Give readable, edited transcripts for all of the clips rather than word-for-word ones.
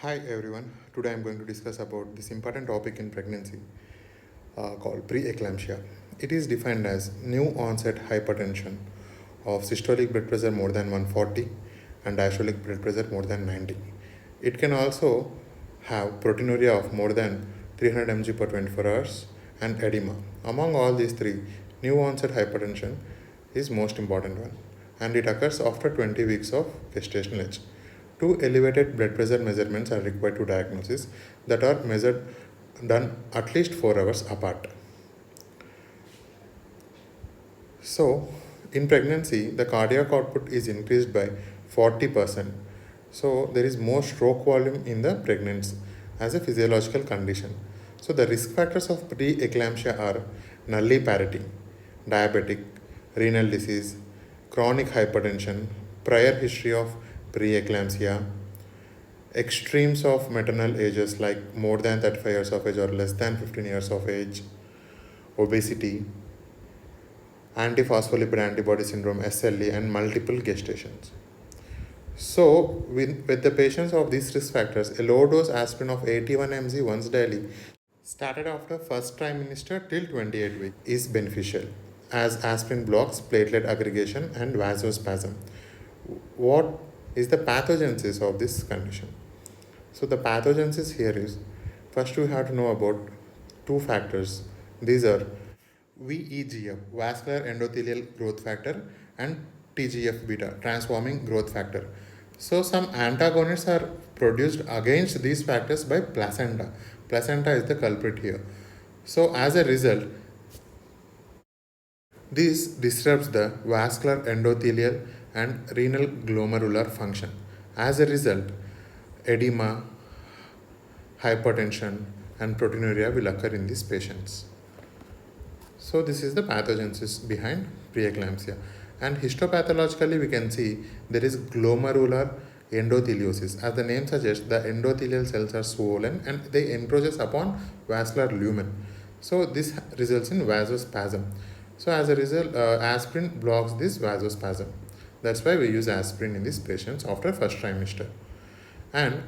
Hi everyone. Today I'm going to discuss about this important topic in pregnancy called preeclampsia. It is defined as new onset hypertension of systolic blood pressure more than 140 and diastolic blood pressure more than 90. It can also have proteinuria of more than 300 mg per 24 hours and edema. Among all these three, new onset hypertension is most important one, and it occurs after 20 weeks of gestational age. Two elevated blood pressure measurements are required to diagnosis that are measured done at least 4 hours apart. So, in pregnancy, the cardiac output is increased by 40%. So, there is more stroke volume in the pregnancy as a physiological condition. So, the risk factors of preeclampsia are nulliparity, diabetic, renal disease, chronic hypertension, prior history of preeclampsia, extremes of maternal ages like more than 35 years of age or less than 15 years of age, obesity, antiphospholipid antibody syndrome SLE, and multiple gestations. So, with the patients of these risk factors, a low dose aspirin of 81 mg once daily, started after first trimester till 28 weeks, is beneficial as aspirin blocks platelet aggregation and vasospasm. What is the pathogenesis of this condition? So the pathogenesis here is, first we have to know about two factors. These are VEGF, vascular endothelial growth factor, and TGF beta, transforming growth factor. So some antagonists are produced against these factors by placenta. Placenta is the culprit here. So as a result, this disrupts the vascular endothelial and renal glomerular function. As a result, edema, hypertension, and proteinuria will occur in these patients. So this is the pathogenesis behind preeclampsia. And histopathologically, we can see there is glomerular endotheliosis. As the name suggests, the endothelial cells are swollen and they encroaches upon vascular lumen. So this results in vasospasm. So as a result, aspirin blocks this vasospasm. That's why we use aspirin in these patients after first trimester. And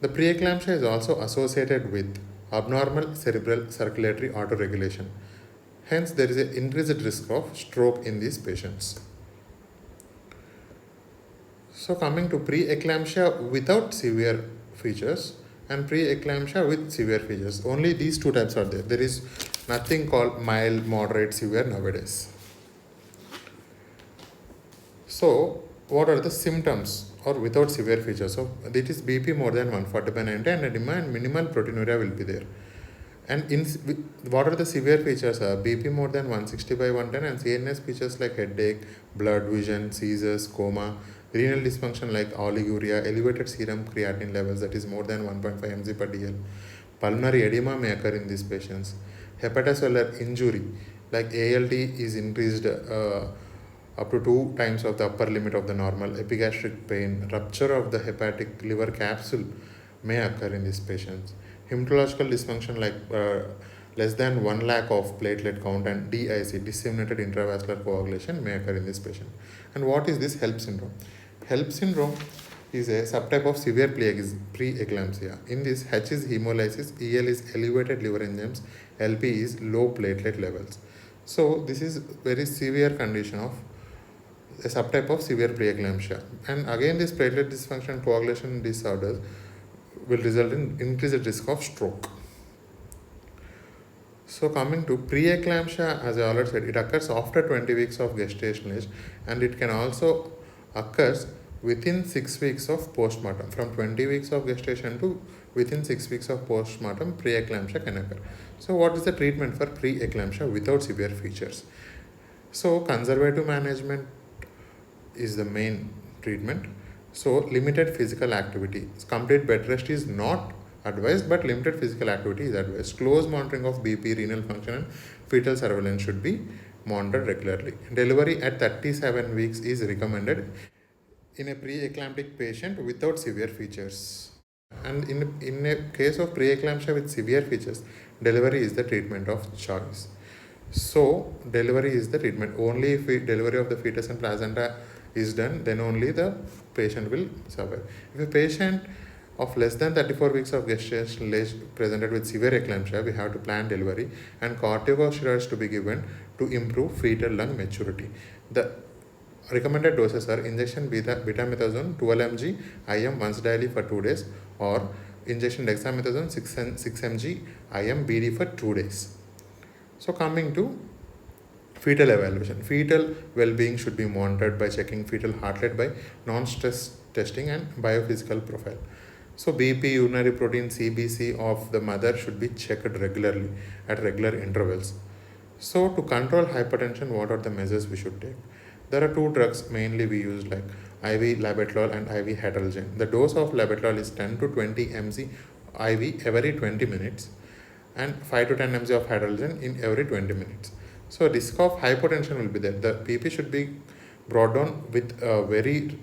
the preeclampsia is also associated with abnormal cerebral circulatory autoregulation. Hence, there is an increased risk of stroke in these patients. So, coming to preeclampsia without severe features and preeclampsia with severe features, only these two types are there. There is nothing called mild, moderate, severe nowadays. So, what are the symptoms or without severe features? So, it is BP more than 140 by 90 and edema and minimal proteinuria will be there. And what are the severe features? BP more than 160 by 110 and CNS features like headache, blood vision, seizures, coma, renal dysfunction like oliguria, elevated serum creatinine levels that is more than 1.5 mg per dl. Pulmonary edema may occur in these patients. Hepatocellular injury like ALT is increased up to 2 times of the upper limit of the normal. Epigastric pain, rupture of the hepatic liver capsule may occur in these patients. Hematological dysfunction like less than 1 lakh of platelet count and DIC, disseminated intravascular coagulation, may occur in this patient. And what is this HELP syndrome? HELP syndrome is a subtype of severe preeclampsia. In this, H is hemolysis, EL is elevated liver enzymes, LP is low platelet levels. So this is very severe condition of a subtype of severe preeclampsia. And again, this platelet dysfunction coagulation disorders will result in increased risk of stroke. So coming to preeclampsia, as I already said, it occurs after 20 weeks of gestational age and it can also occurs within 6 weeks of postmortem. From 20 weeks of gestation to within 6 weeks of postmortem, preeclampsia can occur. So what is the treatment for preeclampsia without severe features? So conservative management is the main treatment. So limited physical activity. Complete bed rest is not advised, but limited physical activity is advised. Close monitoring of BP, renal function, and fetal surveillance should be monitored regularly. Delivery at 37 weeks is recommended in a preeclamptic patient without severe features. And in a case of preeclampsia with severe features, delivery is the treatment of choice. So delivery is the treatment. Only if delivery of the fetus and placenta is done, then only the patient will survive. If a patient of less than 34 weeks of gestational age presented with severe eclampsia, we have to plan delivery and corticosteroids to be given to improve fetal lung maturity. The recommended doses are injection betamethasone 12 mg IM once daily for 2 days, or injection dexamethasone 6 mg IM BD for 2 days. So coming to fetal evaluation. Fetal well-being should be monitored by checking fetal heart rate by non-stress testing and biophysical profile. So BP, urinary protein, CBC of the mother should be checked regularly at regular intervals. So to control hypertension, what are the measures we should take? There are two drugs mainly we use, like IV labetalol and IV heteralgin. The dose of labetalol is 10 to 20 mg IV every 20 minutes and 5 to 10 mg of heteralgin in every 20 minutes. So risk of hypotension will be there. The BP should be brought down with a very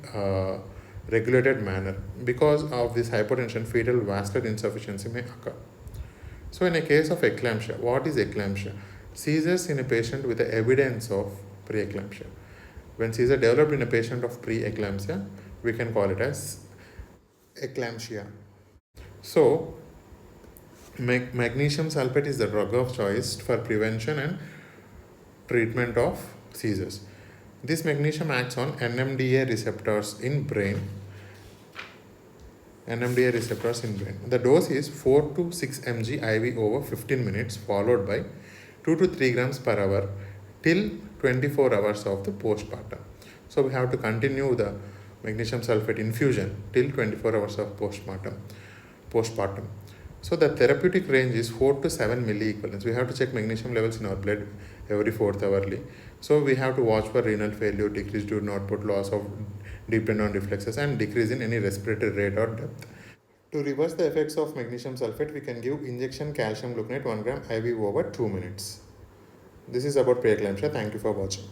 regulated manner. Because of this hypotension, fetal vascular insufficiency may occur. So in a case of eclampsia, what is eclampsia? Seizures in a patient with the evidence of preeclampsia. When seizure developed in a patient of preeclampsia, we can call it as eclampsia. So magnesium sulfate is the drug of choice for prevention and treatment of seizures. This magnesium acts on NMDA receptors in brain. The dose is 4 to 6 mg IV over 15 minutes, followed by 2 to 3 grams per hour till 24 hours of the postpartum. So we have to continue the magnesium sulfate infusion till 24 hours of postpartum. So the therapeutic range is 4 to 7 milliequivalents. We have to check magnesium levels in our blood every 4th hourly. So we have to watch for renal failure, decreased urine output, loss of deep tendon reflexes, and decrease in any respiratory rate or depth. To reverse the effects of magnesium sulfate, we can give injection calcium gluconate 1 gram IV over 2 minutes. This is about preeclampsia. Thank you for watching.